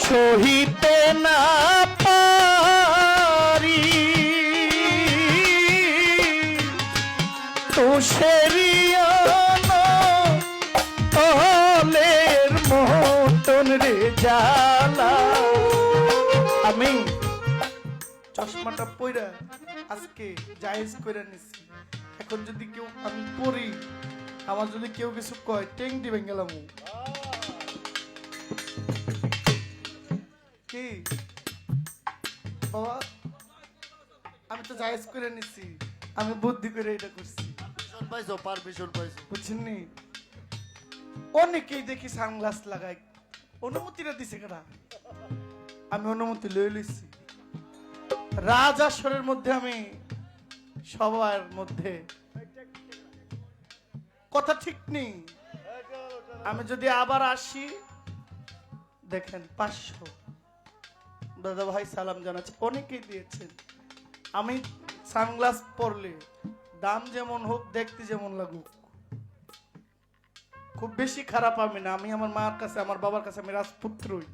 সহিতে না পারি তুষেরিয়ালের মতন রে জ্বালা। আমি চশমাটা পইরা আজকে জায়েজ করে নিছি। এখন যদি কেউ আমি পড়ি, আমার যদি কেউ কিছু কয় টেং দিবেন গেলাম কি বাবা, আমি তো জায়েজ করে নিছি, আমি বুদ্ধি করে এটা করছি। পাইছো পারমিশন পাইছো বুঝছেন? অনেকেই দেখি সানগ্লাস লাগাই, অনুমতিটা দিছে কেনা? আমি অনুমতি লই লইছি। রাজাসরের মধ্যে আমি সবার মধ্যে কথা ঠিক নেই। আমি যদি আবার আসি, দেখেন 500 দাদা ভাই সালাম জানাচ্ছে, অনেকেই দিয়েছেন। আমি সানগ্লাস পরলে দাম যেমন হোক, দেখতে যেমন লাগুক, খুব বেশি খারাপ আমি না। আমি আমার মার কাছে, আমার বাবার কাছে আমি রাজপুত্রই।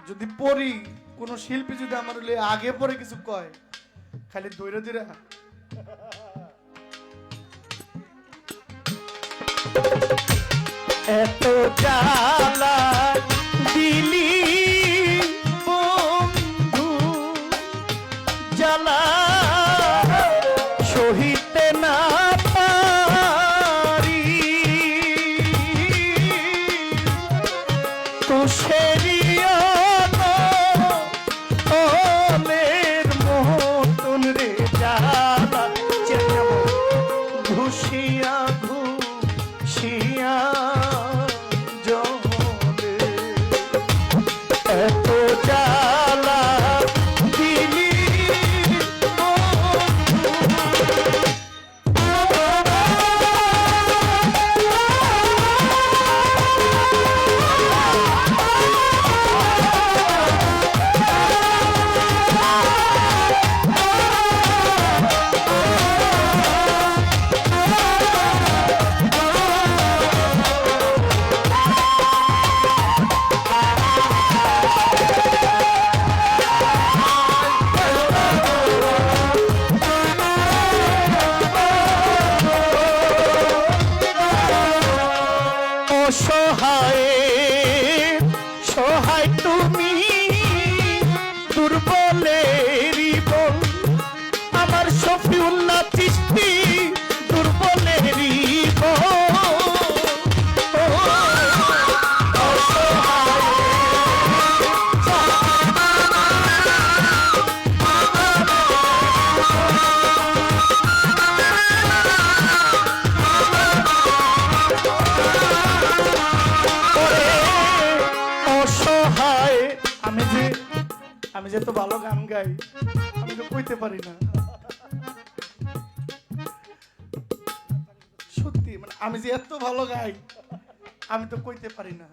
যদি পড়ি, কোন শিল্পী যদি আমার আগে পরে কিছু কয়, খালি দৈরা দৈরা এত জ্বালা দিলি বন্ধু, জ্বালা সহিতে না পারি তুষেরিয়ালের মতন রে জ্বালা। ঘুষিয়া ঘুষিয়া জলে এত জ্বালা দিলি সহায় সহায় তুমি দুর্বলেরই বল, আমার শফিউল্লাহ চিশতি দুর্বলেরই বল। আমি যে তো ভালো গান গাই, আমি তো কইতে পারি না সত্যি। মানে আমি যে এত ভালো গাই, আমি তো কইতে পারি না।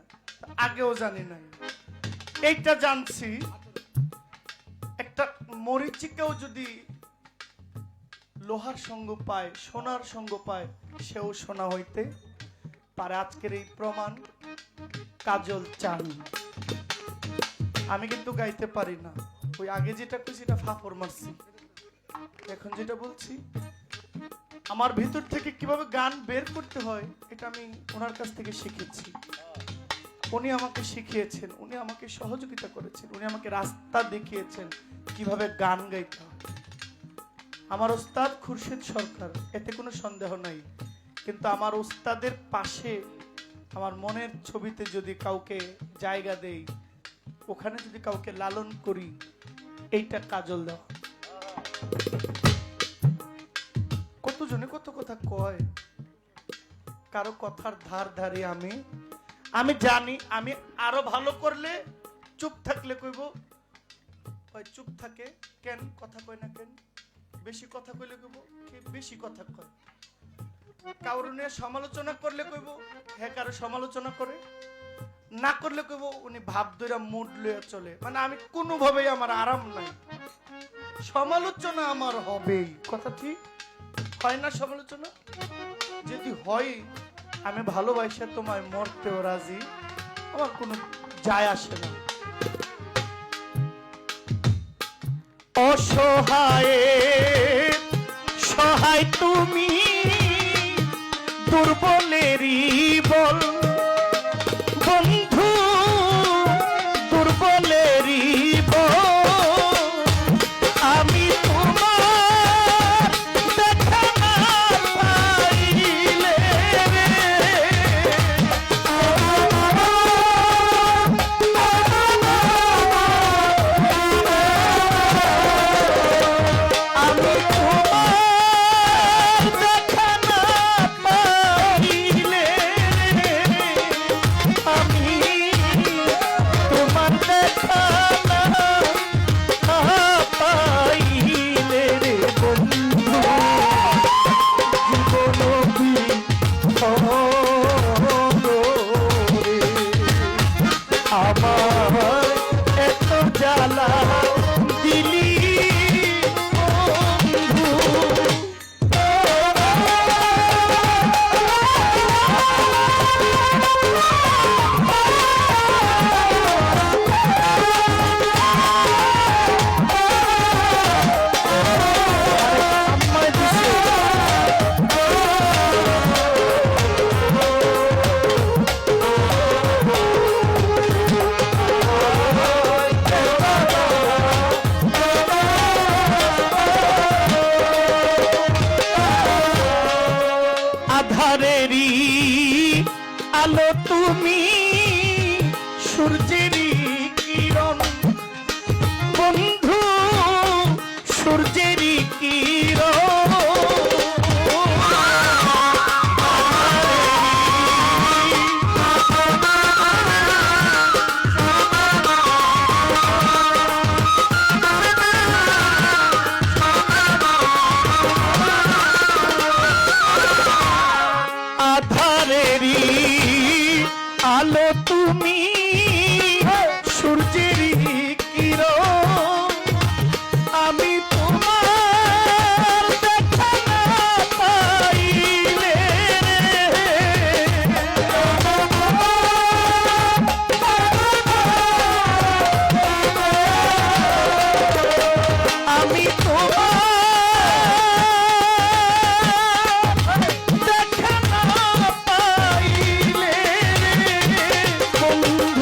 আগেও জানি না, এইটা জানছি। একটা মরিচিকাও যদি লোহার সঙ্গ পায়, সোনার সঙ্গ পায়, সেও সোনা হইতে পারে। আজকের এই প্রমাণ কাজল চান। আমি কিন্তু গাইতে পারি না। ওই আগে যেটা কইছি এটা ফাফর মারছি, এখন যেটা বলছি আমার ভিতর থেকে কিভাবে গান বের করতে হয়, এটা আমি ওনার কাছ থেকে শিখেছি। উনি আমাকে শিখিয়েছেন, উনি আমাকে সহযোগিতা করেছেন, উনি আমাকে রাস্তা দেখিয়েছেন কিভাবে গান গাইতে হয়। আমার ওস্তাদ খুরশেদ সরকার, এতে কোনো সন্দেহ নাই। কিন্তু আমার ওস্তাদের পাশে আমার মনের ছবিতে যদি কাউকে জায়গা দেই, ওখানে যদি কাউকে লালন করি, এইটা কাজল দেওয়া। কতজনে কত কথা কয়, কারো কথার ধার ধারি আমি আমি জানি। আমি আরো ভালো করলে, চুপ থাকলে কইব চুপ থাকে কেন, কথা কয় না কেন। বেশি কথা কইলে কইব বেশি কথা কয়। কারো নিয়ে সমালোচনা করলে কইব হ্যাঁ, কারো সমালোচনা করে না করলে কইব উনি ভাব ধরে মুড লয়ে চলে। মানে আমি কোনোভাবেই আমার আরাম নাই। সমালোচনা আমার হবেই, কথা ঠিক হয় না? সমালোচনা যদি হয়, আমি ভালোবাসা তোমায় মরতেও রাজি, আমার কোনো যায় আসে না। অসহায় সহায় তুমি, দুর্বলেরই বল বন্ধু, দুর্বলেরই বল। আমি তোমার দেখা না পাইলে আমি তোমার দেখা না পাইলে, আমি তোমার দেখা না পাইলে রে বন্ধু, জীবন রে আমার এত জ্বালা দিলি বন্ধু। আমায় দিছে আধারেরই আলো তুমি, সূর্যেরই কিরণ বন্ধু, সূর্যেরই কিরণ। আধারেরই আলো তুমি, সূর্যেরই কিরণ। আমি তোমার দেখা না পাইলে আমি তোমার দেখা না পাইলে বন্ধু,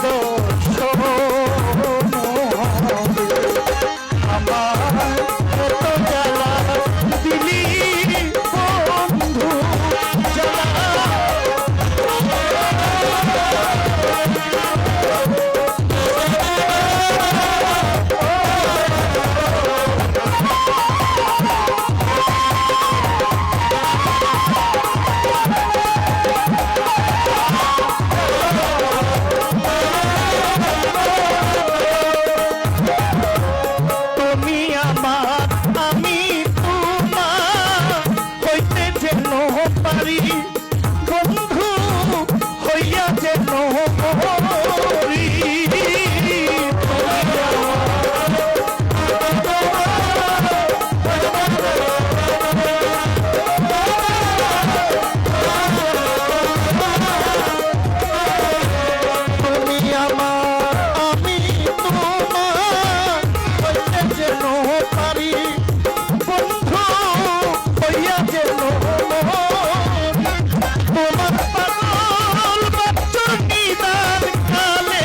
দর্শন আমার এত জ্বালা দিলি বন্ধু জ্বালা তুমি আমার আমি তোমার হইতে যেন পারি বন্ধু হইয়া যেন মরি। তুমি আমার আমি তোমার হইতে যেন পারি বন্ধু হইয়া যেন মরি। তোমার পাগল বাচ্চার নিদান কালে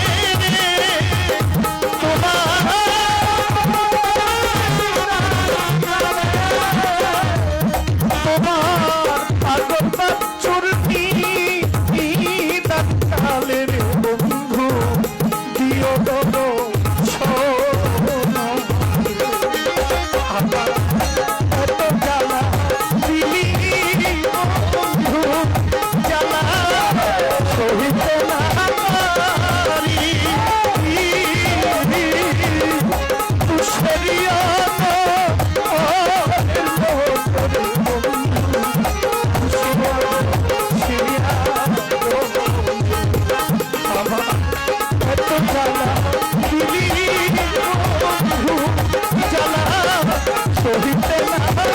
তোমার পাগল বাচ্চার নিদান কালে রে বন্ধু দিও দো আমার এত জ্বালা দিলি বন্ধু জ্বালা সহিতে না পারি তুষেরিয়া এত জ্বালা দিলি বন্ধু জ্বালা সহিতে না পারি।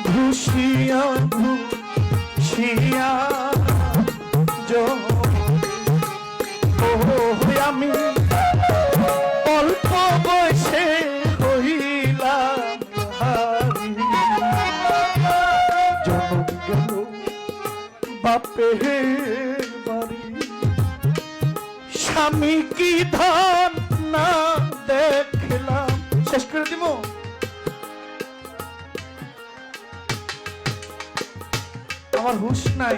ঘুষিয়া ঘুষিয়া আমি অল্প বয়সে হইলাম হারি জনম গেল বাপের বাড়ি স্বামী কি ধন না দেখলাম। শেষ করে দিব। আমার হুঁশ নাই।